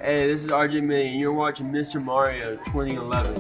Hey, this is RJ May, and you're watching Mr. Mario 2011.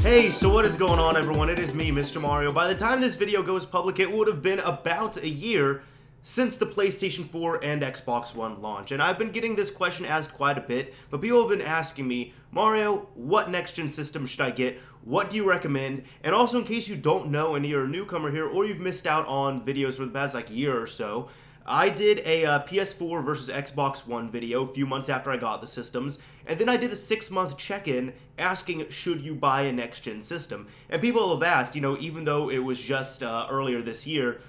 Hey, so what is going on, everyone? It is me, Mr. Mario. By the time this video goes public, it would have been about a year since the PlayStation 4 and Xbox One launch, and I've been getting this question asked quite a bit, but people have been asking me, Mario, what next-gen system should I get? What do you recommend? And also, in case you don't know and you're a newcomer here, or you've missed out on videos for the past year or so, I did a PS4 versus Xbox One video a few months after I got the systems, and then I did a 6-month check-in asking, should you buy a next-gen system? And people have asked, you know, even though it was just earlier this year,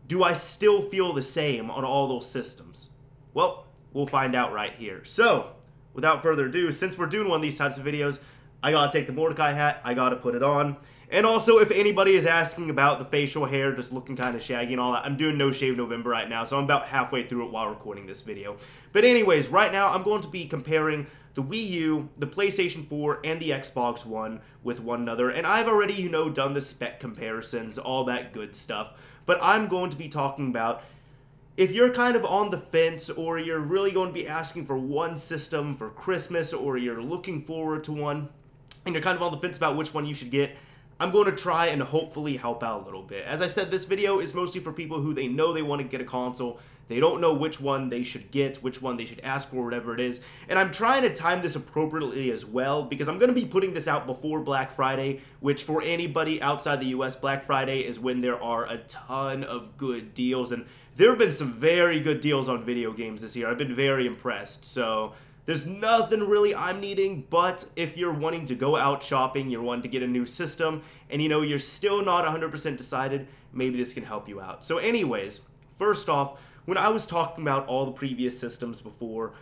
do I still feel the same on all those systems? Well, we'll find out right here. So, without further ado, since we're doing one of these types of videos, I gotta take the Mordecai hat, I gotta put it on. And also, if anybody is asking about the facial hair just looking kind of shaggy and all that, I'm doing No Shave November right now, so I'm about halfway through it while recording this video. But anyways, right now, I'm going to be comparing the Wii U, the PlayStation 4, and the Xbox One with one another. And I've already, you know, done the spec comparisons, all that good stuff. But I'm going to be talking about if you're kind of on the fence, or you're really going to be asking for one system for Christmas, or you're looking forward to one, and you're kind of on the fence about which one you should get, I'm going to try and hopefully help out a little bit. As I said, this video is mostly for people who they know they want to get a console, they don't know which one they should get, which one they should ask for, whatever it is. And I'm trying to time this appropriately as well, because I'm going to be putting this out before Black Friday, which for anybody outside the US, Black Friday is when there are a ton of good deals. And there have been some very good deals on video games this year. I've been very impressed. So there's nothing really I'm needing, but if you're wanting to go out shopping, you're wanting to get a new system, and you know, you're still not 100% decided, maybe this can help you out. So anyways, first off, when I was talking about all the previous systems before,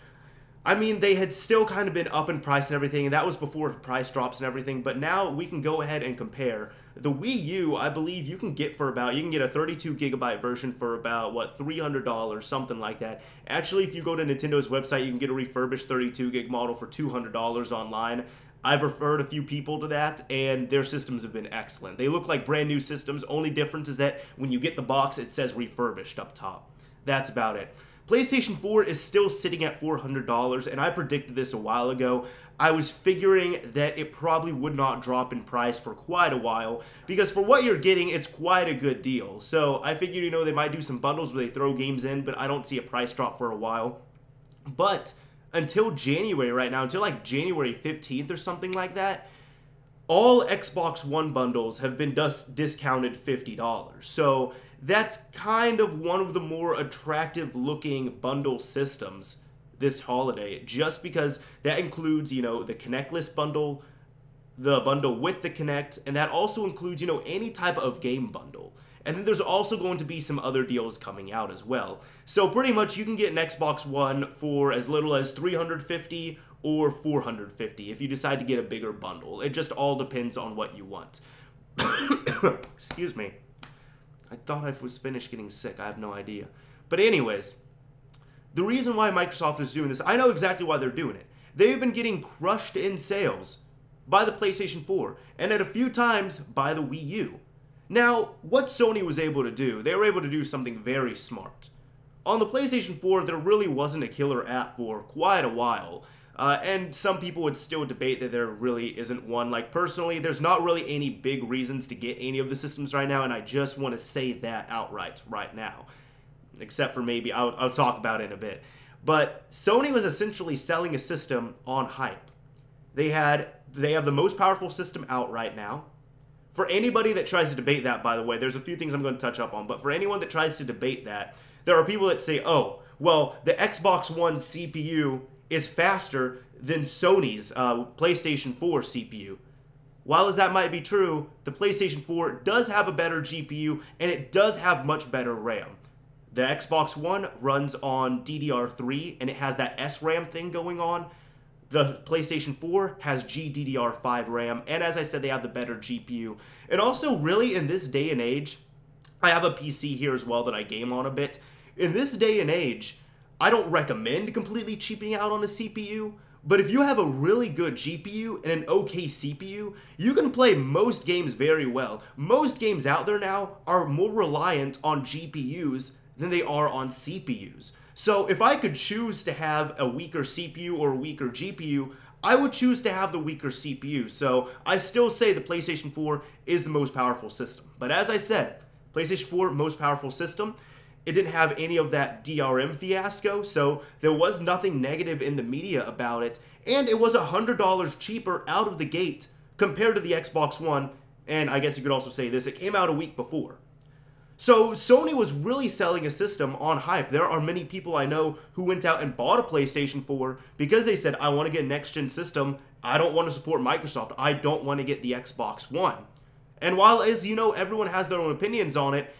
I mean, they had still kind of been up in price and everything, and that was before price drops and everything, but now we can go ahead and compare. The Wii U, I believe you can get for about, you can get a 32GB version for about, what, $300, something like that. Actually, if you go to Nintendo's website, you can get a refurbished 32GB model for $200 online. I've referred a few people to that, and their systems have been excellent. They look like brand new systems. Only difference is that when you get the box, it says refurbished up top. That's about it. PlayStation 4 is still sitting at $400, and I predicted this a while ago. I was figuring that it probably would not drop in price for quite a while, because for what you're getting, it's quite a good deal. So I figured, you know, they might do some bundles where they throw games in, but I don't see a price drop for a while. But until January right now, until like January 15th or something like that, all Xbox One bundles have been discounted $50. So that's kind of one of the more attractive looking bundle systems this holiday, just because that includes, you know, the Kinect-less bundle, the bundle with the Kinect, and that also includes, you know, any type of game bundle. And then there's also going to be some other deals coming out as well. So pretty much you can get an Xbox One for as little as $350 or $450 if you decide to get a bigger bundle. It just all depends on what you want. Excuse me. I thought I was finished getting sick. I have no idea. But anyways, the reason why Microsoft is doing this, I know exactly why they're doing it. They've been getting crushed in sales by the PlayStation 4, and at a few times by the Wii U. Now, what Sony was able to do, they were able to do something very smart. On the PlayStation 4, there really wasn't a killer app for quite a while. And some people would still debate that there really isn't one. Like, personally, there's not really any big reasons to get any of the systems right now, and I just want to say that outright right now. Except for maybe, I'll talk about it in a bit. But Sony was essentially selling a system on hype. They have the most powerful system out right now. For anybody that tries to debate that, by the way, there's a few things I'm going to touch up on, but for anyone that tries to debate that, there are people that say, oh, well, the Xbox One CPU is faster than Sony's PlayStation 4 CPU. While as that might be true, the PlayStation 4 does have a better GPU, and it does have much better RAM. The Xbox One runs on DDR3, and it has that SRAM thing going on. The PlayStation 4 has GDDR5 RAM, and as I said, they have the better GPU. And also, really, in this day and age, I have a PC here as well that I game on a bit. In this day and age, I don't recommend completely cheaping out on a CPU, But if you have a really good GPU and an okay CPU, you can play most games very well. Most games out there now are more reliant on GPUs than they are on CPUs. So if I could choose to have a weaker CPU or a weaker GPU, I would choose to have the weaker CPU. So I still say the PlayStation 4 is the most powerful system. But as I said, PlayStation 4, most powerful system. It didn't have any of that DRM fiasco, so there was nothing negative in the media about it. And it was $100 cheaper out of the gate compared to the Xbox One. And I guess you could also say this, it came out a week before. So Sony was really selling a system on hype. There are many people I know who went out and bought a PlayStation 4 because they said, I want to get a next-gen system. I don't want to support Microsoft. I don't want to get the Xbox One. And while, as you know, everyone has their own opinions on it,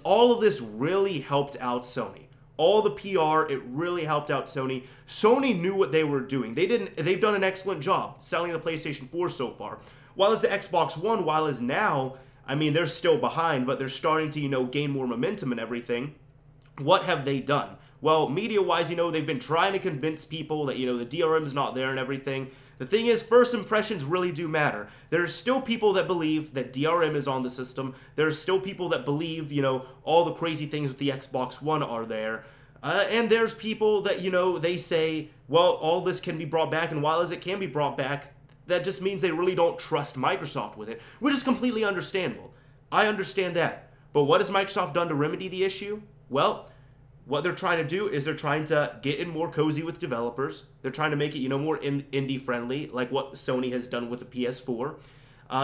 all of this really helped out Sony. All the PR, it really helped out Sony. Sony knew what they were doing. They've done an excellent job selling the PlayStation 4 so far. While as the Xbox One, while as now, I mean, they're still behind, but they're starting to, gain more momentum and everything. What have they done? Well, media-wise, they've been trying to convince people that, the DRM's not there and everything. The thing is, first impressions really do matter. There are still people that believe that DRM is on the system. There are still people that believe, all the crazy things with the Xbox One are there. And there's people that, they say, well, all this can be brought back, and while as it can be brought back, that just means they really don't trust Microsoft with it, which is completely understandable. I understand that. But what has Microsoft done to remedy the issue? Well, what they're trying to do is they're trying to get in more cozy with developers. They're trying to make it, more indie-friendly, like what Sony has done with the PS4.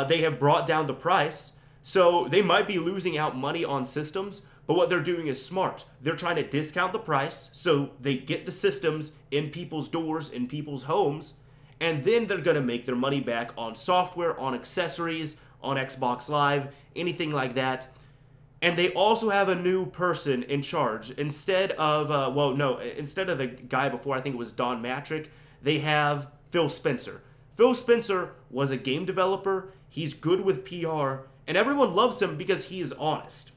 They have brought down the price, so they might be losing out money on systems, but what they're doing is smart. They're trying to discount the price, so they get the systems in people's doors, in people's homes, and then they're going to make their money back on software, on accessories, on Xbox Live, anything like that. And they also have a new person in charge. Instead of, instead of the guy before, I think it was Don Matrick, they have Phil Spencer. Phil Spencer was a game developer. He's good with PR, and everyone loves him because he is honest.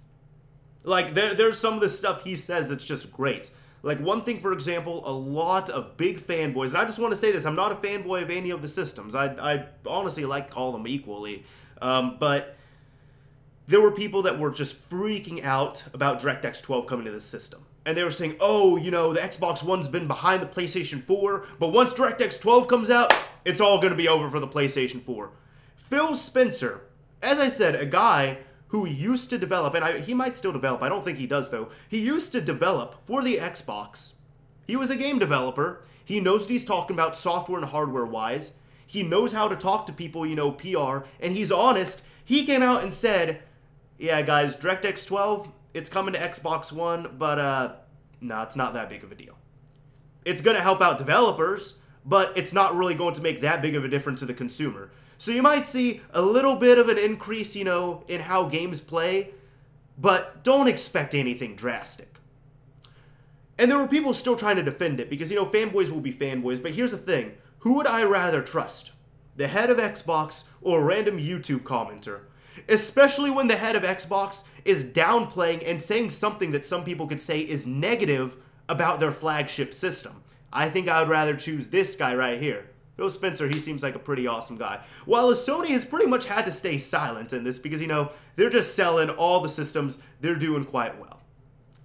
Like, there's some of the stuff he says that's just great. Like, one thing, for example, a lot of big fanboys, and I just want to say this, I'm not a fanboy of any of the systems. I honestly like to call them equally. But there were people that were just freaking out about DirectX 12 coming to this system. And they were saying, oh, the Xbox One's been behind the PlayStation 4, but once DirectX 12 comes out, it's all going to be over for the PlayStation 4. Phil Spencer, as I said, a guy who used to develop, and he might still develop, I don't think he does though, he used to develop for the Xbox. He was a game developer. He knows what he's talking about software and hardware-wise. He knows how to talk to people, PR, and he's honest. He came out and said, yeah, guys, DirectX 12, it's coming to Xbox One, but, no, it's not that big of a deal. It's going to help out developers, but it's not really going to make that big of a difference to the consumer. So you might see a little bit of an increase, in how games play, but don't expect anything drastic. And there were people still trying to defend it, because, fanboys will be fanboys, but here's the thing. Who would I rather trust? The head of Xbox or a random YouTube commenter? Especially when the head of Xbox is downplaying and saying something that some people could say is negative about their flagship system. I think I would rather choose this guy right here. Phil Spencer, he seems like a pretty awesome guy. While Sony has pretty much had to stay silent in this because, they're just selling all the systems. They're doing quite well.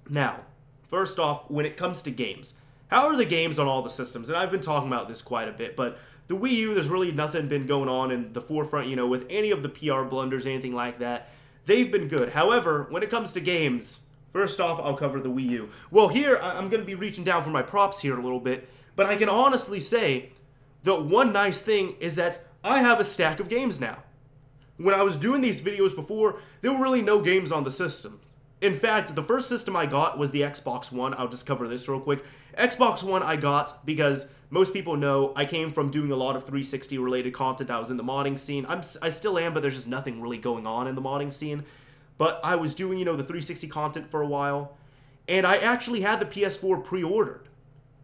Now, first off, when it comes to games, how are the games on all the systems? And I've been talking about this quite a bit, but the Wii U, there's really nothing been going on in the forefront, with any of the PR blunders, anything like that. They've been good. However, when it comes to games, first off, I'll cover the Wii U. Well, here, I'm going to be reaching down for my props here a little bit, but I can honestly say the one nice thing is that I have a stack of games now. When I was doing these videos before, there were really no games on the system. In fact, the first system I got was the Xbox One. I'll just cover this real quick. Xbox One I got because most people know I came from doing a lot of 360 related content. I was in the modding scene. I still am, but there's just nothing really going on in the modding scene. But I was doing, the 360 content for a while. And I actually had the PS4 pre-ordered.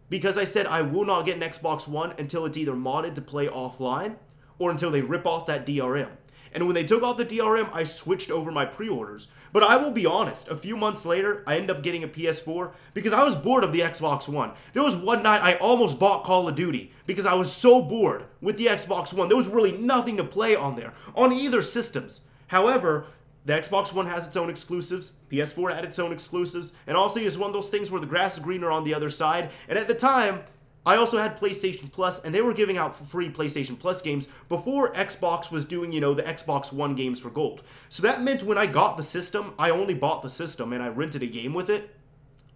Because I said I will not get an Xbox One until it's either modded to play offline or until they rip off that DRM. And when they took off the DRM, I switched over my pre-orders. But I will be honest, a few months later, I ended up getting a PS4 because I was bored of the Xbox One. There was one night I almost bought Call of Duty because I was so bored with the Xbox One. There was really nothing to play on there, on either systems. However, the Xbox One has its own exclusives, PS4 had its own exclusives, and also it's one of those things where the grass is greener on the other side. And at the time, I also had PlayStation Plus, and they were giving out free PlayStation Plus games before Xbox was doing, you know, the Xbox One games for gold. So that meant when I got the system, I only bought the system and I rented a game with it.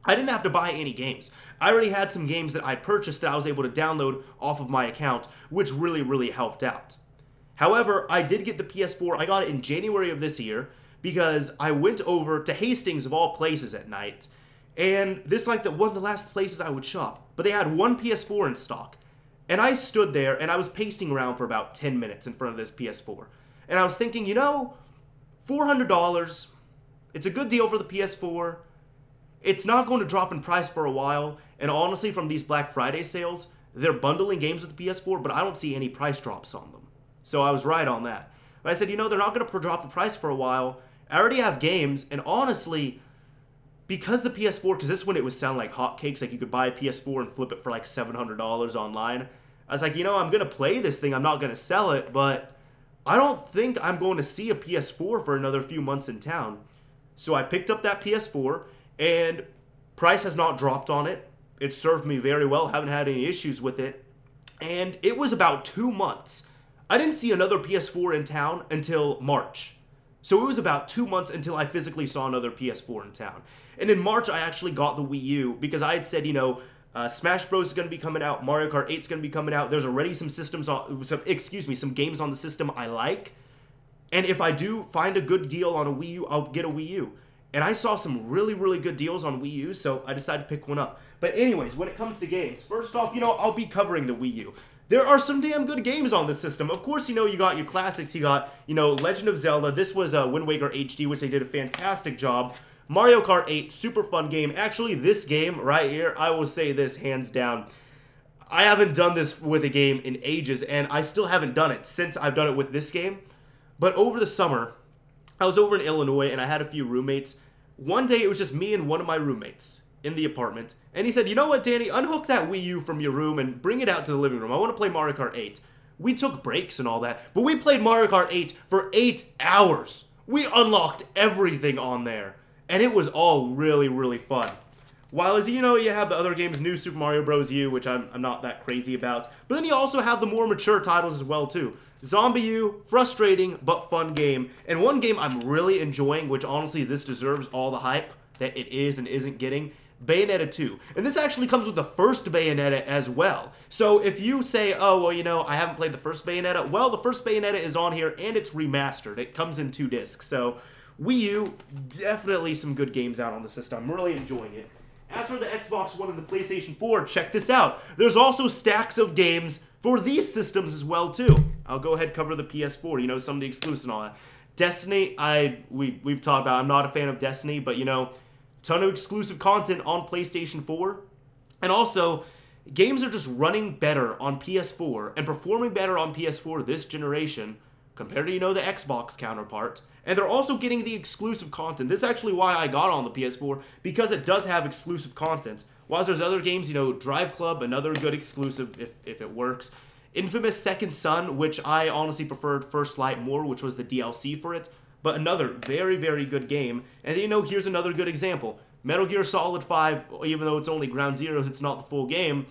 I didn't have to buy any games. I already had some games that I purchased that I was able to download off of my account, which really, really helped out. However, I did get the PS4. I got it in January of this year because I went over to Hastings of all places at night. And this is like one of the last places I would shop. But they had one PS4 in stock. And I stood there and I was pacing around for about 10 minutes in front of this PS4. And I was thinking, you know, $400, it's a good deal for the PS4. It's not going to drop in price for a while. And honestly, from these Black Friday sales, they're bundling games with the PS4, but I don't see any price drops on them. So I was right on that. But I said, you know, they're not going to drop the price for a while. I already have games, and honestly, because the PS4, because this one it was selling like hotcakes, like you could buy a PS4 and flip it for like $700 online. I was like, you know, I'm going to play this thing. I'm not going to sell it, but I don't think I'm going to see a PS4 for another few months in town. So I picked up that PS4, and price has not dropped on it. It served me very well. Haven't had any issues with it. And it was about 2 months. I didn't see another PS4 in town until March. So it was about 2 months until I physically saw another PS4 in town. And in March, I actually got the Wii U because I had said, you know, Smash Bros is going to be coming out, Mario Kart 8 is going to be coming out. There's already some games on the system I like. And if I do find a good deal on a Wii U, I'll get a Wii U. And I saw some really, really good deals on Wii U, so I decided to pick one up. But anyways, when it comes to games, first off, you know, I'll be covering the Wii U. There are some damn good games on this system. Of course, you know, you got your classics. You got, you know, Legend of Zelda. This was Wind Waker HD, which they did a fantastic job. Mario Kart 8, super fun game. Actually, this game right here, I will say this hands down. I haven't done this with a game in ages, and I still haven't done it since I've done it with this game. But over the summer, I was over in Illinois, and I had a few roommates. One day, it was just me and one of my roommates in the apartment, and he said, you know what, Danny, unhook that Wii U from your room and bring it out to the living room. I want to play Mario Kart 8. We took breaks and all that, but we played Mario Kart 8 for 8 hours. We unlocked everything on there, and it was all really, really fun. While, as you know, you have the other games, New Super Mario Bros. U, which I'm not that crazy about, but then you also have the more mature titles as well, too. Zombie U, frustrating, but fun game, and one game I'm really enjoying, which honestly, this deserves all the hype that it is and isn't getting, Bayonetta 2. And this actually comes with the first Bayonetta as well. So if you say, oh, well, you know, I haven't played the first Bayonetta, well, the first Bayonetta is on here, and it's remastered. It comes in 2 discs. So Wii U, definitely some good games out on the system. I'm really enjoying it. As for the Xbox One and the PlayStation 4, check this out. There's also stacks of games for these systems as well, too. I'll go ahead and cover the PS4, you know, some of the exclusives and all that. Destiny, we've talked about, I'm not a fan of Destiny, but, you know, ton of exclusive content on PlayStation 4. And also, games are just running better on PS4 and performing better on PS4 this generation compared to, you know, the Xbox counterpart. And they're also getting the exclusive content. This is actually why I got on the PS4, because it does have exclusive content. Whilst there's other games, you know, Drive Club, another good exclusive if it works. Infamous Second Son, which I honestly preferred First Light more, which was the DLC for it. But another very, very good game. And you know, here's another good example. Metal Gear Solid 5, even though it's only Ground Zeroes, it's not the full game,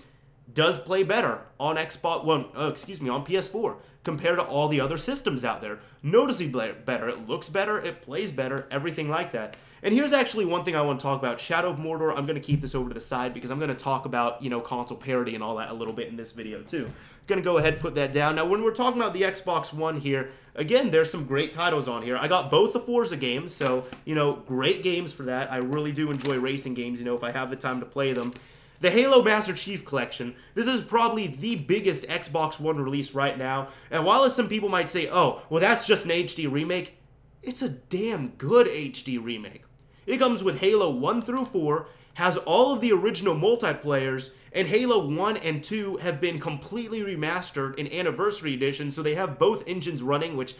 does play better on on PS4 compared to all the other systems out there. Noticeably better. It looks better. It plays better. Everything like that. And here's actually one thing I want to talk about. Shadow of Mordor, I'm going to keep this over to the side because I'm going to talk about, you know, console parity and all that a little bit in this video too. Going to go ahead and put that down. Now, when we're talking about the Xbox One here, again, there's some great titles on here. I got both the Forza games, so, you know, great games for that. I really do enjoy racing games, you know, if I have the time to play them. The Halo Master Chief Collection. This is probably the biggest Xbox One release right now. And while some people might say, oh, well, that's just an HD remake, it's a damn good HD remake. It comes with Halo 1 through 4, has all of the original multiplayers, and Halo 1 and 2 have been completely remastered in Anniversary Edition, so they have both engines running, which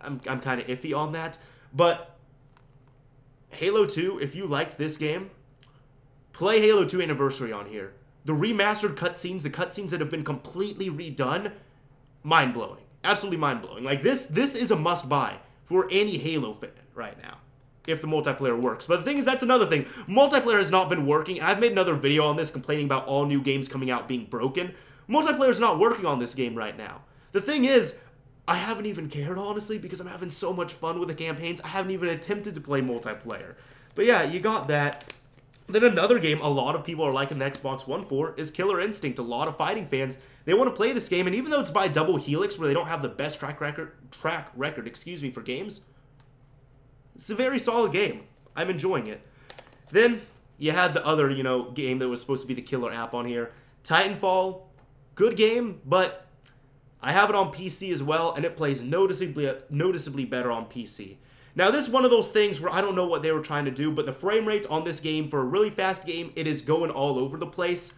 I'm kind of iffy on that. But Halo 2, if you liked this game, play Halo 2 Anniversary on here. The remastered cutscenes, the cutscenes that have been completely redone, mind-blowing. Absolutely mind-blowing. Like, this is a must-buy for any Halo fan right now, if the multiplayer works. But the thing is, that's another thing. Multiplayer has not been working. I've made another video on this complaining about all new games coming out being broken. Multiplayer is not working on this game right now. The thing is, I haven't even cared, honestly, because I'm having so much fun with the campaigns. I haven't even attempted to play multiplayer. But yeah, you got that. Then another game a lot of people are liking the Xbox One for is Killer Instinct. A lot of fighting fans, they want to play this game, and even though it's by Double Helix, where they don't have the best track record, for games, it's a very solid game. I'm enjoying it. Then you had the other, game that was supposed to be the killer app on here, Titanfall. Good game, but I have it on PC as well, and it plays noticeably better on PC. Now, this is one of those things where I don't know what they were trying to do, but the frame rate on this game, for a really fast game, it is going all over the place.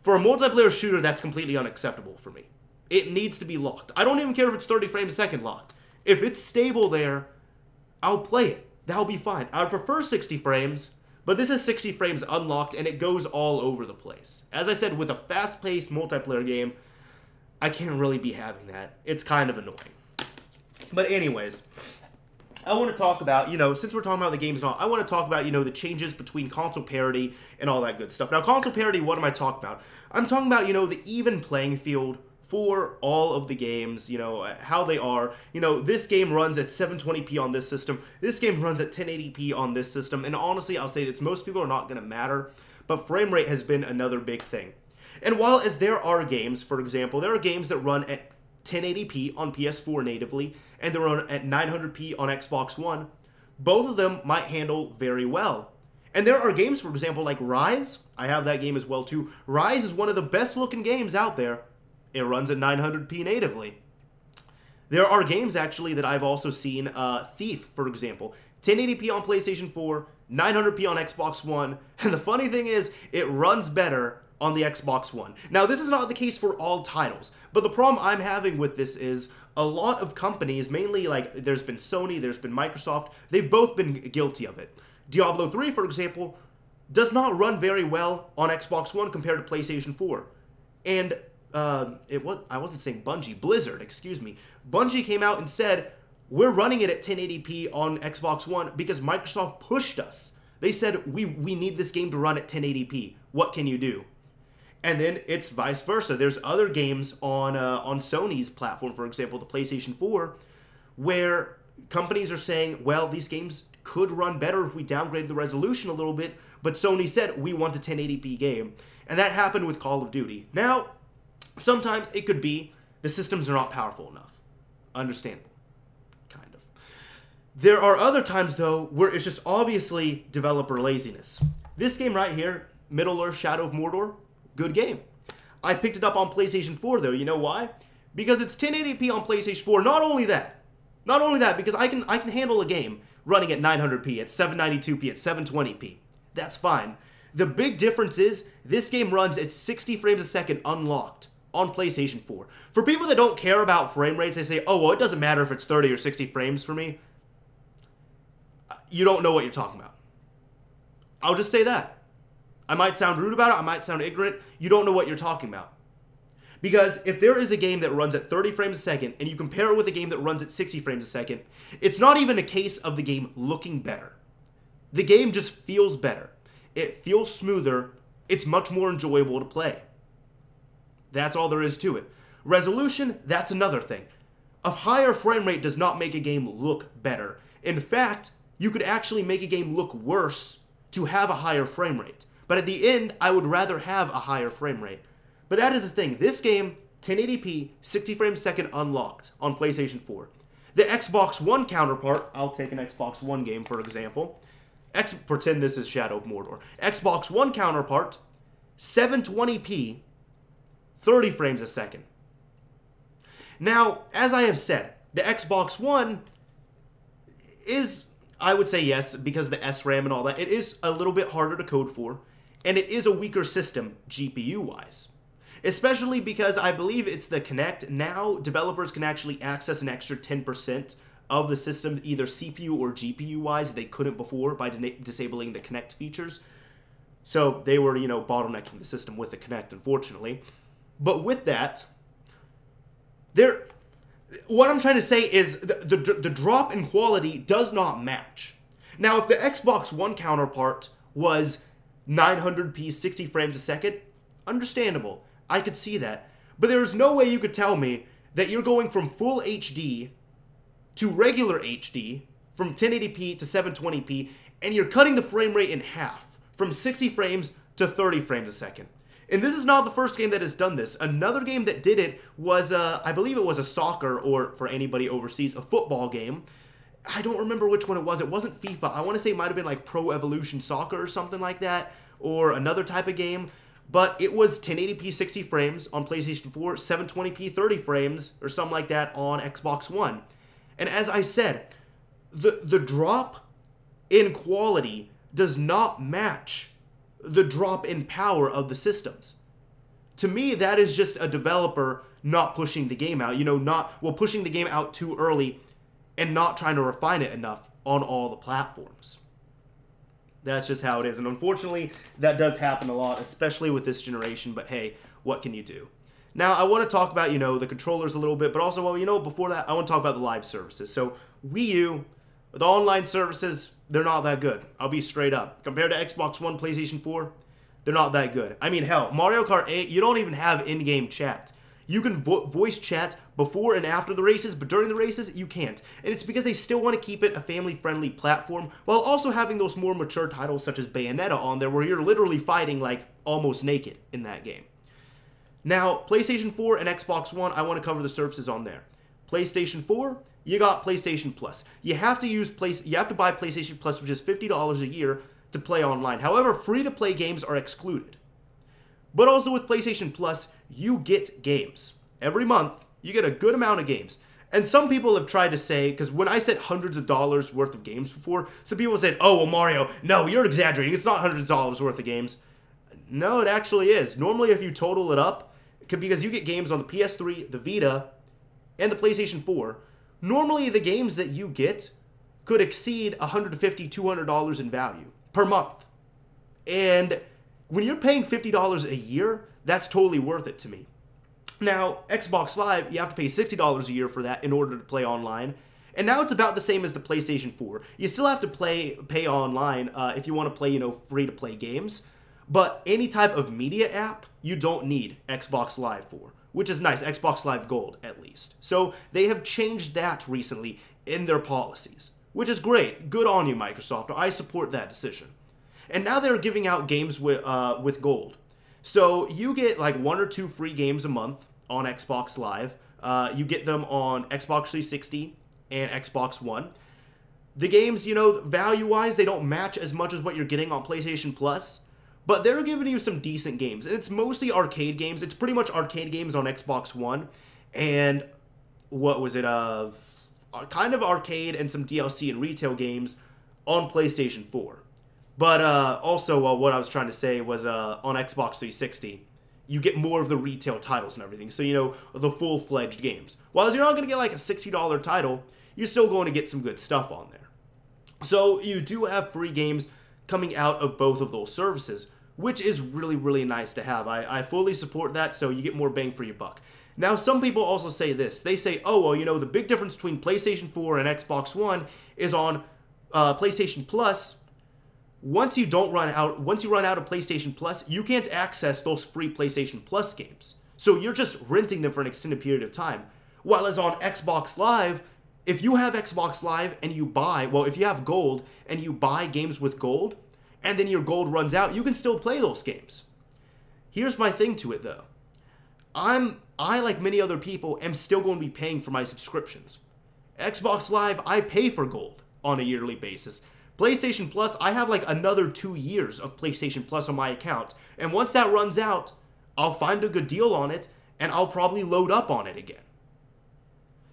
For a multiplayer shooter, that's completely unacceptable for me. It needs to be locked. I don't even care if it's 30 frames a second locked. If it's stable there, I'll play it. That'll be fine. I would prefer 60 frames, but this is 60 frames unlocked, and it goes all over the place. As I said, with a fast-paced multiplayer game, I can't really be having that. It's kind of annoying. But anyways, I want to talk about, since we're talking about the games and all, I want to talk about, the changes between console parity and all that good stuff. Now, console parity, what am I talking about? I'm talking about, the even playing field for all of the games, how they are. This game runs at 720p on this system. This game runs at 1080p on this system. And honestly, I'll say this, most people are not going to matter, but frame rate has been another big thing. And while as there are games, for example, there are games that run at 1080p on PS4 natively, and they run at 900p on Xbox One, both of them might handle very well. And there are games, for example, like Rise. I have that game as well, too. Rise is one of the best-looking games out there. It runs at 900p natively. There are games, actually, that I've also seen. Thief, for example. 1080p on PlayStation 4, 900p on Xbox One, and the funny thing is, it runs better on the Xbox One. Now, this is not the case for all titles, but the problem I'm having with this is a lot of companies, mainly like there's been Sony, there's been Microsoft, they've both been guilty of it. Diablo 3, for example, does not run very well on Xbox One compared to PlayStation 4. And I wasn't saying Bungie, Blizzard, excuse me. Bungie came out and said, we're running it at 1080p on Xbox One because Microsoft pushed us. They said, we need this game to run at 1080p. What can you do? And then it's vice versa. There's other games on Sony's platform, for example, the PlayStation 4, where companies are saying, well, these games could run better if we downgrade the resolution a little bit, but Sony said, we want a 1080p game. And that happened with Call of Duty. Now, sometimes it could be the systems are not powerful enough. Understandable. Kind of. There are other times, though, where it's just obviously developer laziness. This game right here, Middle-earth: Shadow of Mordor, good game. I picked it up on PlayStation 4, though. You know why? Because it's 1080p on PlayStation 4. Not only that, because I can handle a game running at 900p, at 792p, at 720p. That's fine. The big difference is this game runs at 60 frames a second unlocked on PlayStation 4. For people that don't care about frame rates, they say, oh, well, it doesn't matter if it's 30 or 60 frames for me. You don't know what you're talking about. I'll just say that. I might sound rude about it. I might sound ignorant. You don't know what you're talking about. Because if there is a game that runs at 30 frames a second and you compare it with a game that runs at 60 frames a second, it's not even a case of the game looking better. The game just feels better. It feels smoother. It's much more enjoyable to play. That's all there is to it. Resolution, that's another thing. A higher frame rate does not make a game look better. In fact, you could actually make a game look worse to have a higher frame rate. But at the end, I would rather have a higher frame rate. But that is the thing. This game, 1080p, 60 frames a second unlocked on PlayStation 4. The Xbox One counterpart, I'll take an Xbox One game for example. Pretend this is Shadow of Mordor. Xbox One counterpart, 720p, 30 frames a second. Now, as I have said, the Xbox One is, I would say yes, because of the SRAM and all that, it is a little bit harder to code for, and it is a weaker system, GPU-wise. Especially because I believe it's the Kinect. Now, developers can actually access an extra 10% of the system, either CPU or GPU wise, they couldn't before by disabling the Connect features. So they were, you know, bottlenecking the system with the Connect, unfortunately. But with that, what I'm trying to say is the drop in quality does not match. Now, if the Xbox One counterpart was 900p, 60 frames a second, understandable. I could see that. But there's no way you could tell me that you're going from full HD to regular HD, from 1080p to 720p, and you're cutting the frame rate in half, from 60 frames to 30 frames a second. And this is not the first game that has done this. Another game that did it was, I believe it was a soccer, or for anybody overseas, a football game. I don't remember which one it was. It wasn't FIFA. I want to say it might have been like Pro Evolution Soccer or something like that, or another type of game. But it was 1080p 60 frames on PlayStation 4, 720p 30 frames, or something like that on Xbox One. And as I said, the drop in quality does not match the drop in power of the systems. To me, that is just a developer not pushing the game out. You know, pushing the game out too early and not trying to refine it enough on all the platforms. That's just how it is. And unfortunately, that does happen a lot, especially with this generation. But hey, what can you do? Now, I want to talk about, you know, the controllers a little bit, but also, well, you know, before that, I want to talk about the live services. So, Wii U, the online services, they're not that good. I'll be straight up. Compared to Xbox One, PlayStation 4, they're not that good. I mean, hell, Mario Kart 8, you don't even have in-game chat. You can voice chat before and after the races, but during the races, you can't. And it's because they still want to keep it a family-friendly platform, while also having those more mature titles such as Bayonetta on there, where you're literally fighting, like, almost naked in that game. Now, PlayStation 4 and Xbox One, I want to cover the services on there. PlayStation 4, you got PlayStation Plus. You have to buy PlayStation Plus, which is $50 a year to play online. However, free-to-play games are excluded. But also with PlayStation Plus, you get games. Every month, you get a good amount of games. And some people have tried to say, because when I said hundreds of dollars worth of games before, some people said, oh, well, Mario, no, you're exaggerating. It's not hundreds of dollars worth of games. No, it actually is. Normally, if you total it up, because you get games on the PS3, the Vita, and the PlayStation 4, normally the games that you get could exceed $150, $200 in value per month. And when you're paying $50 a year, that's totally worth it to me. Now, Xbox Live, you have to pay $60 a year for that in order to play online. And now it's about the same as the PlayStation 4. You still have to pay online if you want to play, you know, free-to-play games. But any type of media app, you don't need Xbox Live for, which is nice. Xbox Live Gold, at least. So they have changed that recently in their policies, which is great. Good on you, Microsoft. I support that decision. And now they're giving out games with Gold. So you get like 1 or 2 free games a month on Xbox Live. You get them on Xbox 360 and Xbox One. The games, you know, value-wise, they don't match as much as what you're getting on PlayStation Plus. But they're giving you some decent games. And it's mostly arcade games. It's pretty much arcade games on Xbox One. And what was it? Kind of arcade and some DLC and retail games on PlayStation 4. But also, what I was trying to say was on Xbox 360, you get more of the retail titles and everything. So, you know, the full-fledged games. While you're not going to get like a $60 title, you're still going to get some good stuff on there. So you do have free games coming out of both of those services, which is really, really nice to have. I fully support that, so you get more bang for your buck. Now, some people also say this. They say, oh, well, you know, the big difference between PlayStation 4 and Xbox One is on PlayStation Plus. Once you run out of PlayStation Plus, you can't access those free PlayStation Plus games. So you're just renting them for an extended period of time. While as on Xbox Live, if you have Xbox Live and you buy, well, if you have Gold and you buy games with Gold, and then your Gold runs out, you can still play those games. Here's my thing to it, though. I, like many other people, am still going to be paying for my subscriptions. Xbox Live, I pay for Gold on a yearly basis. PlayStation Plus, I have like another 2 years of PlayStation Plus on my account. And once that runs out, I'll find a good deal on it, and I'll probably load up on it again.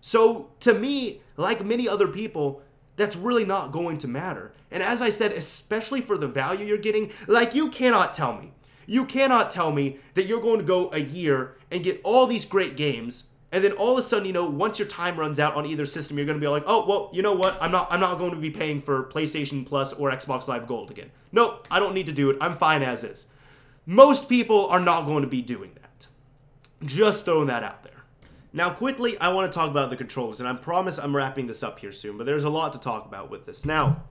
So, to me, like many other people, that's really not going to matter. And as I said, especially for the value you're getting, like, you cannot tell me that you're going to go a year and get all these great games And then all of a sudden, you know, once your time runs out on either system, you're going to be like, oh, well, you know what? I'm not going to be paying for PlayStation Plus or Xbox Live Gold again. Nope, I don't need to do it. I'm fine as is. Most people are not going to be doing that. Just throwing that out there. Now, quickly, I want to talk about the controllers, and I promise I'm wrapping this up here soon, but there's a lot to talk about with this. Now,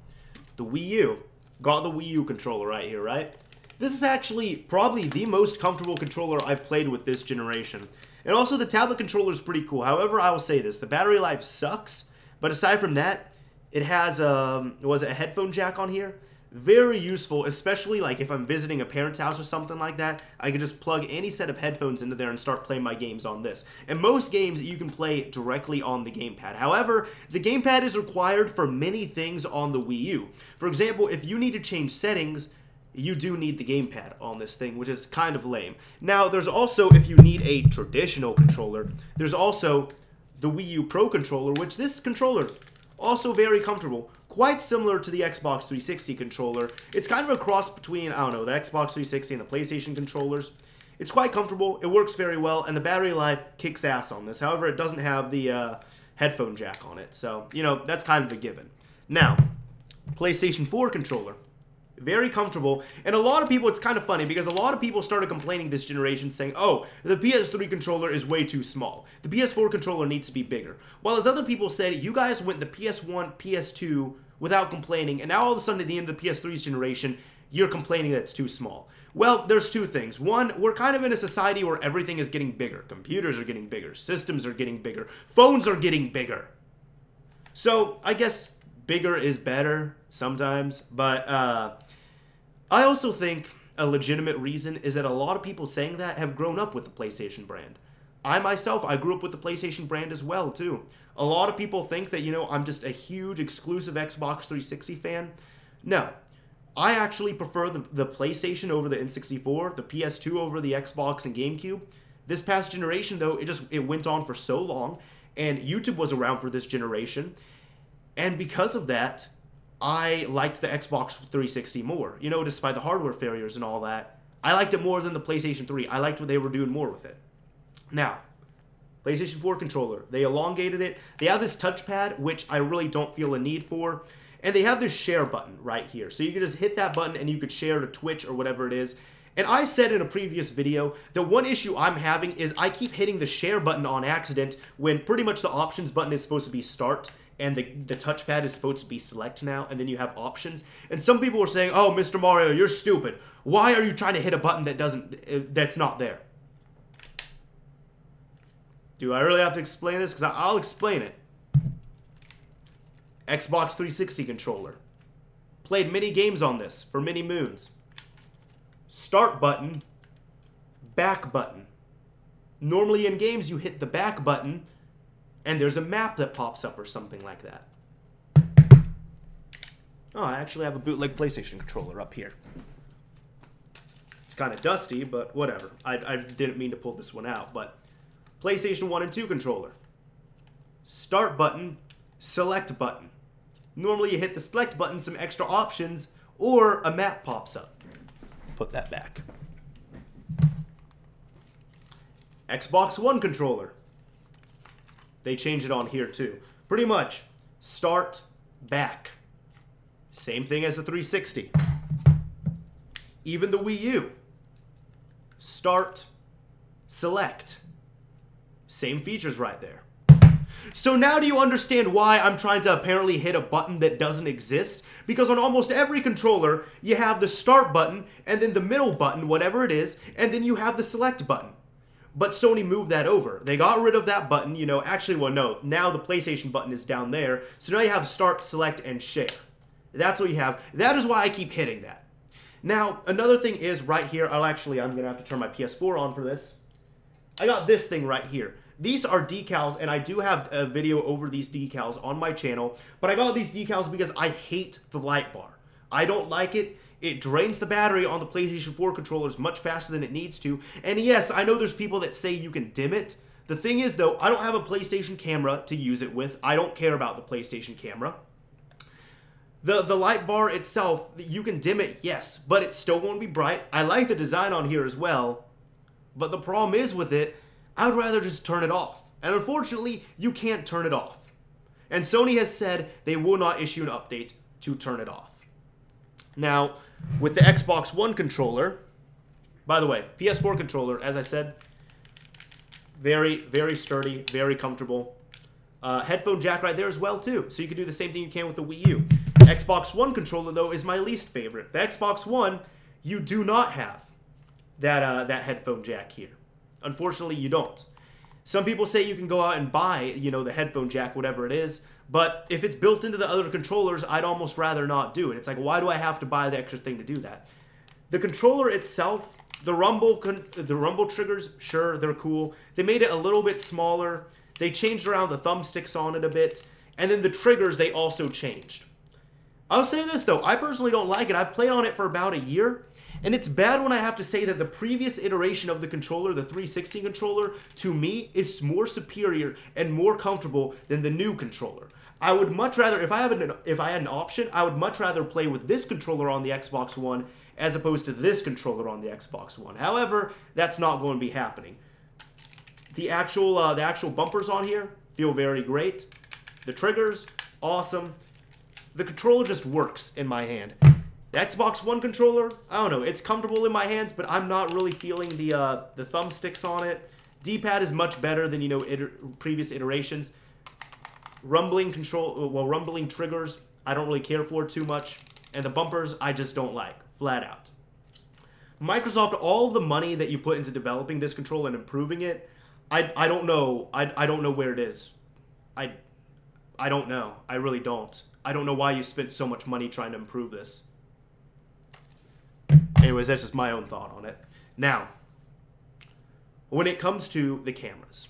the Wii U. Got the Wii U controller right here, right? This is actually probably the most comfortable controller I've played with this generation. And also, the tablet controller is pretty cool. However, I will say this. The battery life sucks, but aside from that, it has a headphone jack on here? Very useful, especially like if I'm visiting a parent's house or something like that. I can just plug any set of headphones into there and start playing my games on this. And most games you can play directly on the gamepad. However, the gamepad is required for many things on the Wii U. For example, if you need to change settings, you do need the gamepad on this thing, which is kind of lame. Now, there's also, if you need a traditional controller, there's also the Wii U Pro controller, which this controller, also very comfortable. Quite similar to the Xbox 360 controller. It's kind of a cross between, I don't know, the Xbox 360 and the PlayStation controllers. It's quite comfortable, it works very well, and the battery life kicks ass on this. However, it doesn't have the headphone jack on it, so, you know, that's kind of a given. Now, PlayStation 4 controller. Very comfortable, and a lot of people, it's kind of funny, because a lot of people started complaining this generation saying, oh, the PS3 controller is way too small. The PS4 controller needs to be bigger. While as other people said, you guys went the PS1, PS2 without complaining, and now all of a sudden at the end of the PS3's generation, you're complaining that it's too small. Well, there's two things. One, we're kind of in a society where everything is getting bigger. Computers are getting bigger. Systems are getting bigger. Phones are getting bigger. So, I guess bigger is better sometimes, but I also think a legitimate reason is that a lot of people saying that have grown up with the PlayStation brand. I myself, I grew up with the PlayStation brand as well, too. A lot of people think that, you know, I'm just a huge exclusive Xbox 360 fan. No. I actually prefer the PlayStation over the N64, the PS2 over the Xbox and GameCube. This past generation, though, it went on for so long, and YouTube was around for this generation, and because of that, I liked the Xbox 360 more. You know, despite the hardware failures and all that, I liked it more than the PlayStation 3. I liked what they were doing more with it. Now, PlayStation 4 controller. They elongated it. They have this touchpad, which I really don't feel a need for. And they have this share button right here. So you can just hit that button and you could share to Twitch or whatever it is. And I said in a previous video that one issue I'm having is I keep hitting the share button on accident when pretty much the options button is supposed to be start. And the touchpad is supposed to be select now, and then you have options. And some people were saying, oh, Mr. Mario, you're stupid. Why are you trying to hit a button that's not there? Do I really have to explain this? Because I'll explain it. Xbox 360 controller. Played many games on this for many moons. Start button, back button. Normally in games, you hit the back button, and there's a map that pops up or something like that. Oh, I actually have a bootleg PlayStation controller up here. It's kind of dusty, but whatever. I didn't mean to pull this one out, but PlayStation 1 and 2 controller. Start button, select button. Normally you hit the select button, some extra options, or a map pops up. Put that back. Xbox One controller. They changed it on here too. Pretty much, start, back. Same thing as the 360. Even the Wii U. Start, select. Same features right there. So now do you understand why I'm trying to apparently hit a button that doesn't exist? Because on almost every controller, you have the start button, and then the middle button, whatever it is, and then you have the select button. But Sony moved that over. They got rid of that button, you know, actually, well, no, now the PlayStation button is down there, so now you have start, select, and share. That's what you have. That is why I keep hitting that. Now, another thing is right here, I'm going to have to turn my PS4 on for this. I got this thing right here. These are decals, and I do have a video over these decals on my channel, but I got these decals because I hate the light bar. I don't like it. It drains the battery on the PlayStation 4 controllers much faster than it needs to. And yes, I know there's people that say you can dim it. The thing is, though, I don't have a PlayStation camera to use it with. I don't care about the PlayStation camera. The light bar itself, you can dim it, yes, but it still won't be bright. I like the design on here as well, but the problem is with it, I would rather just turn it off. And unfortunately, you can't turn it off. And Sony has said they will not issue an update to turn it off. Now, with the Xbox One controller, by the way, PS4 controller, as I said, very, very sturdy, very comfortable. Headphone jack right there as well, too. So you can do the same thing you can with the Wii U. Xbox One controller, though, is my least favorite. The Xbox One, you do not have that headphone jack here. Unfortunately, you don't. Some people say you can go out and buy, the headphone jack, whatever it is. But if it's built into the other controllers, I'd almost rather not do it. It's like, why do I have to buy the extra thing to do that? The controller itself, the rumble triggers, sure, they're cool. They made it a little bit smaller. They changed around the thumbsticks on it a bit. And then the triggers, they also changed. I'll say this, though. I personally don't like it. I've played on it for about a year. And it's bad when I have to say that the previous iteration of the controller, the 360 controller, to me, is more superior and more comfortable than the new controller. I would much rather, if I had an option, I would much rather play with this controller on the Xbox One as opposed to this controller on the Xbox One. However, that's not going to be happening. The actual bumpers on here feel very great. The triggers, awesome. The controller just works in my hand. The Xbox One controller, I don't know, it's comfortable in my hands, but I'm not really feeling the thumbsticks on it. D-pad is much better than, previous iterations. Rumbling triggers, I don't really care for too much. And the bumpers, I just don't like, flat out. Microsoft, all the money that you put into developing this controller and improving it, I don't know. I don't know where it is. I don't know. I really don't. I don't know why you spent so much money trying to improve this. Anyways, that's just my own thought on it. Now, when it comes to the cameras,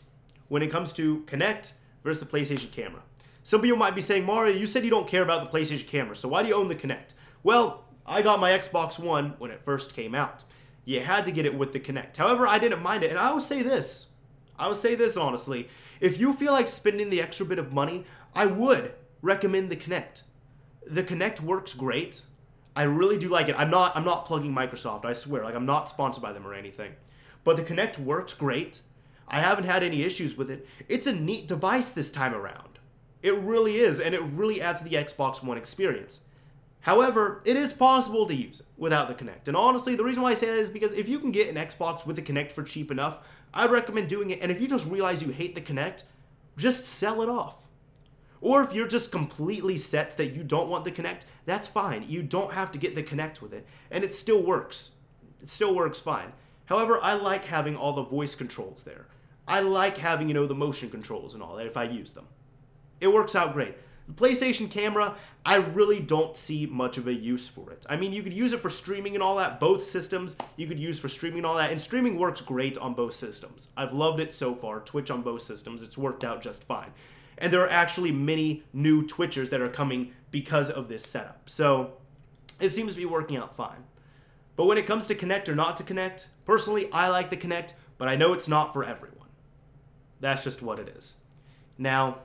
when it comes to Kinect versus the PlayStation camera, some people might be saying, Mario, you said you don't care about the PlayStation camera, so why do you own the Kinect? Well, I got my Xbox One when it first came out. You had to get it with the Kinect. However, I didn't mind it, and I will say this. Honestly. If you feel like spending the extra bit of money, I would recommend the Kinect. The Kinect works great. I really do like it. I'm not plugging Microsoft, I swear. Like, I'm not sponsored by them or anything. But the Kinect works great. I haven't had any issues with it. It's a neat device this time around. It really is, and it really adds to the Xbox One experience. However, it is possible to use it without the Kinect. And honestly, the reason why I say that is because if you can get an Xbox with the Kinect for cheap enough, I'd recommend doing it. And if you just realize you hate the Kinect, just sell it off. Or if you're just completely set that you don't want the Kinect, that's fine. You don't have to get the Kinect with it. And it still works. It still works fine. However, I like having all the voice controls there. I like having, the motion controls and all that if I use them. It works out great. The PlayStation camera, I really don't see much of a use for it. I mean, you could use it for streaming and all that. Both systems you could use for streaming and all that. And streaming works great on both systems. I've loved it so far. Twitch on both systems. It's worked out just fine. And there are actually many new Twitchers that are coming because of this setup. So it seems to be working out fine. But when it comes to Kinect or not to Kinect, personally, I like the Kinect, but I know it's not for everyone. That's just what it is. Now,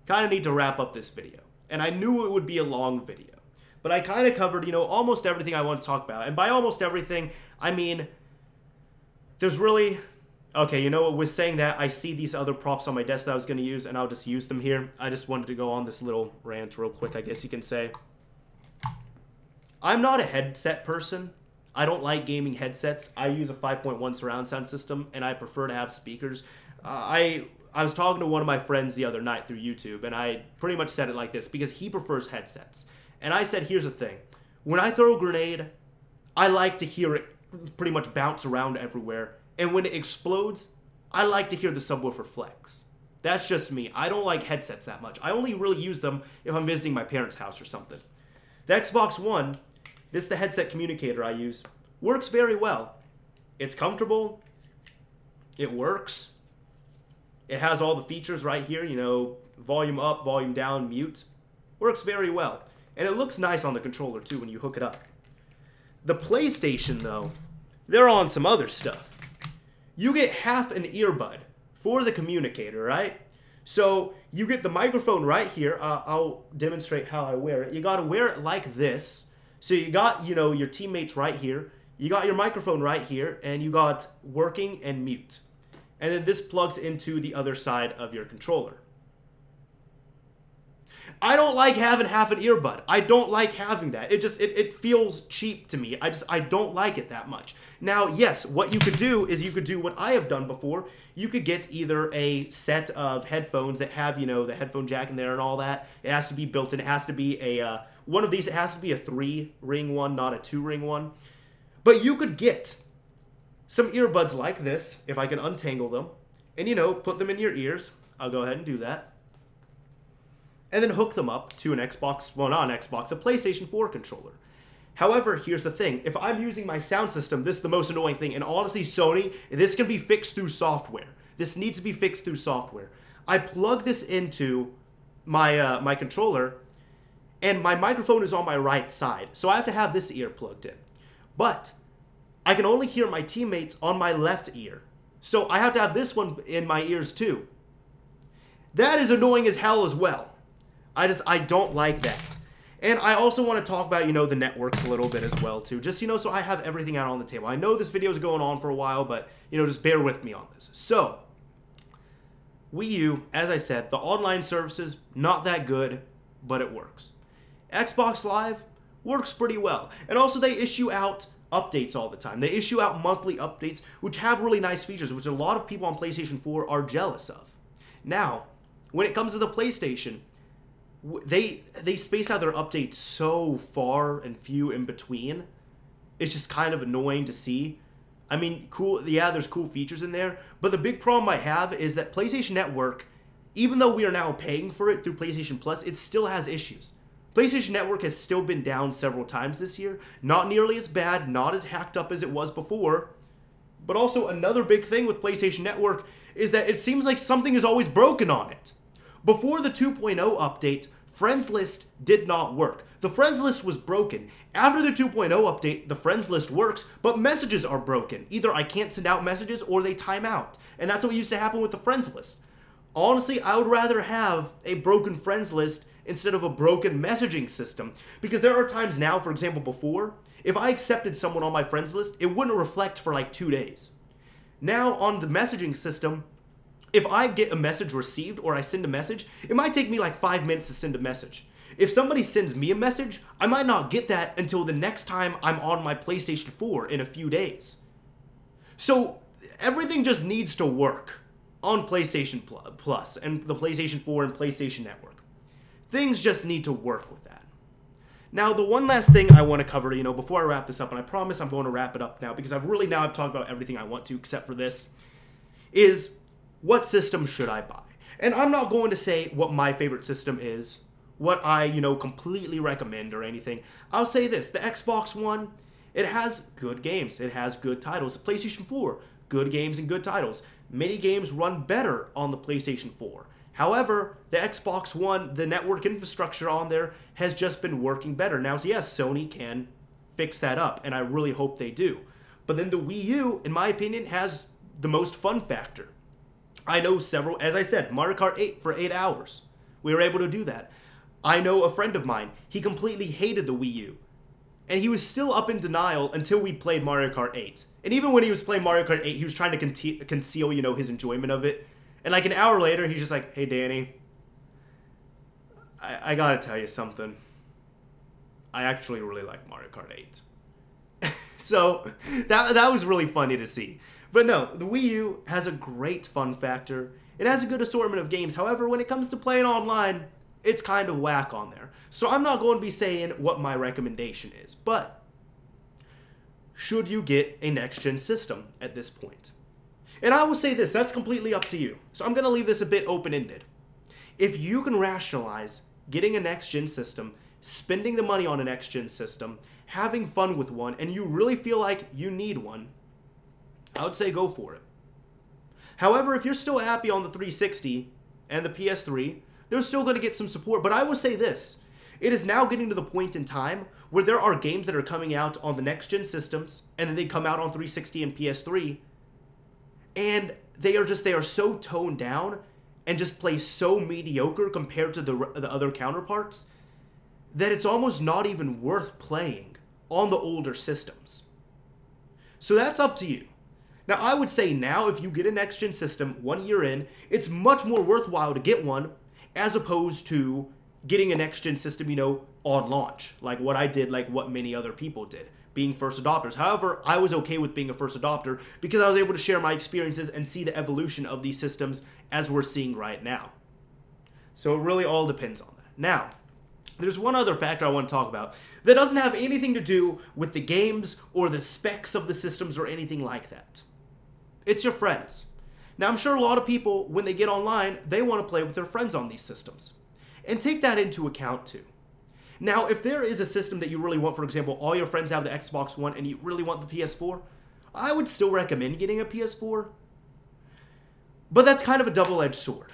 kind of need to wrap up this video. And I knew it would be a long video. But I kind of covered, almost everything I want to talk about. And by almost everything, I mean, there's really... Okay, with saying that, I see these other props on my desk that I was going to use, and I'll just use them here. I just wanted to go on this little rant real quick, I guess you can say. I'm not a headset person. I don't like gaming headsets. I use a 5.1 surround sound system, and I prefer to have speakers. I was talking to one of my friends the other night through YouTube, and I pretty much said it like this, because he prefers headsets. And I said, here's the thing. When I throw a grenade, I like to hear it pretty much bounce around everywhere. And when it explodes, I like to hear the subwoofer flex. That's just me. I don't like headsets that much. I only really use them if I'm visiting my parents' house or something. The Xbox One, this is the headset communicator I use, works very well. It's comfortable. It works. It has all the features right here, volume up, volume down, mute. Works very well. And it looks nice on the controller too when you hook it up. The PlayStation, though, they're on some other stuff. You get half an earbud for the communicator, right? So you get the microphone right here. I'll demonstrate how I wear it. You got to wear it like this. So you got, your teammates right here. You got your microphone right here, and you got working and mute. And then this plugs into the other side of your controller. I don't like having half an earbud. I don't like having that. It feels cheap to me. I don't like it that much. Now, yes, what you could do is you could do what I have done before. You could get either a set of headphones that have, you know, the headphone jack in there and all that. It has to be built in. It has to be a, one of these, it has to be a 3-ring one, not a 2-ring one. But you could get some earbuds like this, if I can untangle them, and, you know, put them in your ears. I'll go ahead and do that. And then hook them up to an Xbox, well, not an Xbox, a PlayStation 4 controller. However, here's the thing. If I'm using my sound system, this is the most annoying thing. And honestly, Sony, this can be fixed through software. This needs to be fixed through software. I plug this into my, my controller, and my microphone is on my right side. So I have to have this ear plugged in. But I can only hear my teammates on my left ear. So I have to have this one in my ears too. That is annoying as hell as well. I don't like that. And I also want to talk about, you know, the networks a little bit as well, too. Just, you know, so I have everything out on the table. I know this video is going on for a while, but, you know, just bear with me on this. So, Wii U, as I said, the online services, not that good, but it works. Xbox Live works pretty well. And also, they issue out updates all the time. They issue out monthly updates, which have really nice features, which a lot of people on PlayStation 4 are jealous of. Now, when it comes to the PlayStation, they space out their updates so far and few in between. It's just kind of annoying to see. I mean, cool, yeah, there's cool features in there, but the big problem I have is that PlayStation Network, even though we are now paying for it through PlayStation Plus, it still has issues. PlayStation Network has still been down several times this year. Not nearly as bad, not as hacked up as it was before. But also another big thing with PlayStation Network is that it seems like something is always broken on it. Before the 2.0 update, Friends List did not work. The Friends List was broken. After the 2.0 update, the Friends List works, but messages are broken. Either I can't send out messages or they time out. And that's what used to happen with the Friends List. Honestly, I would rather have a broken Friends List instead of a broken messaging system. Because there are times now, for example, before, if I accepted someone on my Friends List, it wouldn't reflect for like 2 days. Now, on the messaging system, if I get a message received or I send a message, it might take me like 5 minutes to send a message. If somebody sends me a message, I might not get that until the next time I'm on my PlayStation 4 in a few days. So everything just needs to work on PlayStation Plus and the PlayStation 4 and PlayStation Network. Things just need to work with that. Now, the one last thing I want to cover, you know, before I wrap this up, and I promise I'm going to wrap it up now because I've talked about everything I want to except for this, is what system should I buy? And I'm not going to say what my favorite system is, what I, you know, completely recommend or anything. I'll say this, the Xbox One, it has good games. It has good titles. The PlayStation 4, good games and good titles. Many games run better on the PlayStation 4. However, the Xbox One, the network infrastructure on there has just been working better. Now, yes, Sony can fix that up, and I really hope they do. But then the Wii U, in my opinion, has the most fun factor. I know several, as I said, Mario Kart 8 for 8 hours. We were able to do that. I know a friend of mine, he completely hated the Wii U. And he was still up in denial until we played Mario Kart 8. And even when he was playing Mario Kart 8, he was trying to conceal, you know, his enjoyment of it. And like an hour later, he's just like, hey, Danny, I gotta tell you something. I actually really like Mario Kart 8. So that was really funny to see. But no, the Wii U has a great fun factor. It has a good assortment of games. However, when it comes to playing online, it's kind of whack on there. So I'm not going to be saying what my recommendation is. But should you get a next-gen system at this point? And I will say this, that's completely up to you. So I'm going to leave this a bit open-ended. If you can rationalize getting a next-gen system, spending the money on a next-gen system, having fun with one, and you really feel like you need one, I would say go for it. However, if you're still happy on the 360 and the PS3, they're still going to get some support. But I will say this, it is now getting to the point in time where there are games that are coming out on the next-gen systems, and then they come out on 360 and PS3, and they are so toned down and just play so mediocre compared to the other counterparts that it's almost not even worth playing on the older systems. So that's up to you. Now, I would say now, if you get a next-gen system 1 year in, it's much more worthwhile to get one as opposed to getting a next-gen system, on launch, like what I did, like what many other people did, being first adopters. However, I was okay with being a first adopter because I was able to share my experiences and see the evolution of these systems as we're seeing right now. So it really all depends on that. Now, there's one other factor I want to talk about that doesn't have anything to do with the games or the specs of the systems or anything like that. It's your friends. Now, I'm sure a lot of people, when they get online, they want to play with their friends on these systems. And take that into account too. Now, if there is a system that you really want, for example, all your friends have the Xbox One and you really want the PS4, I would still recommend getting a PS4. But that's kind of a double-edged sword.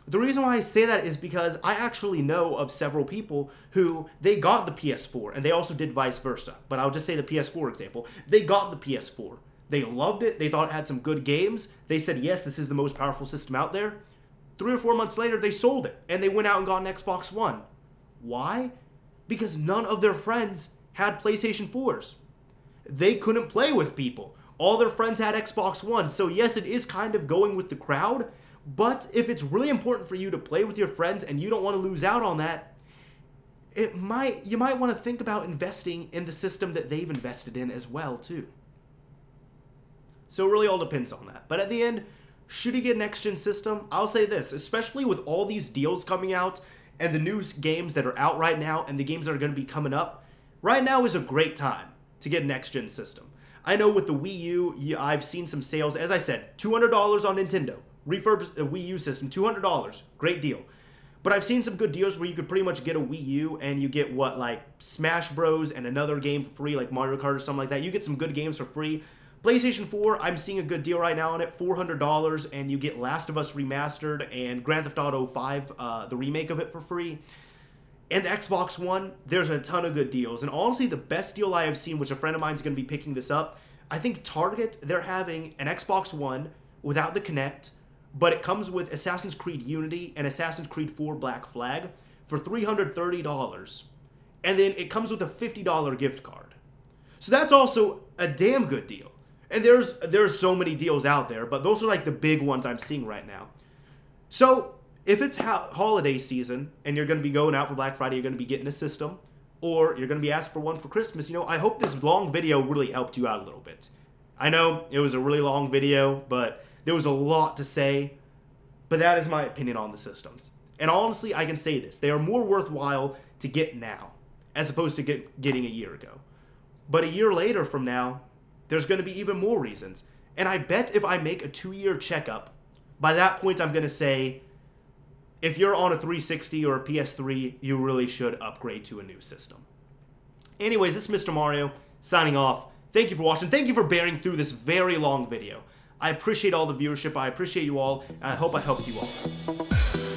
The reason why I say that is because I actually know of several people who they got the PS4 and they also did vice versa. But I'll just say the PS4 example. They got the PS4. They loved it. They thought it had some good games. They said, yes, this is the most powerful system out there. 3 or 4 months later, they sold it and they went out and got an Xbox One. Why? Because none of their friends had PlayStation 4s. They couldn't play with people. All their friends had Xbox One. So yes, it is kind of going with the crowd. But if it's really important for you to play with your friends and you don't want to lose out on that, you might want to think about investing in the system that they've invested in as well too. So it really all depends on that. But at the end, should you get a next-gen system? I'll say this, especially with all these deals coming out and the new games that are out right now and the games that are going to be coming up, right now is a great time to get a next-gen system. I know with the Wii U, I've seen some sales. As I said, $200 on Nintendo. Refurbished Wii U system, $200. Great deal. But I've seen some good deals where you could pretty much get a Wii U and you get, what, like Smash Bros. And another game for free, like Mario Kart or something like that. You get some good games for free. PlayStation 4, I'm seeing a good deal right now on it, $400, and you get Last of Us Remastered and Grand Theft Auto 5, the remake of it, for free. And the Xbox One, there's a ton of good deals. And honestly, the best deal I have seen, which a friend of mine is going to be picking this up, I think Target, they're having an Xbox One without the Kinect, but it comes with Assassin's Creed Unity and Assassin's Creed 4 Black Flag for $330. And then it comes with a $50 gift card. So that's also a damn good deal. And there's so many deals out there, but those are like the big ones I'm seeing right now. So if it's holiday season and you're going to be going out for Black Friday, you're going to be getting a system, or you're going to be asked for one for Christmas, I hope this long video really helped you out a little bit. I know it was a really long video, but there was a lot to say, but that is my opinion on the systems. And honestly, I can say this. They are more worthwhile to get now as opposed to getting a year ago. But a year later from now, there's going to be even more reasons. And I bet if I make a 2-year checkup, by that point I'm going to say, if you're on a 360 or a PS3, you really should upgrade to a new system. Anyways, this is Mr. Mario, signing off. Thank you for watching. Thank you for bearing through this very long video. I appreciate all the viewership. I appreciate you all, and I hope I helped you all out.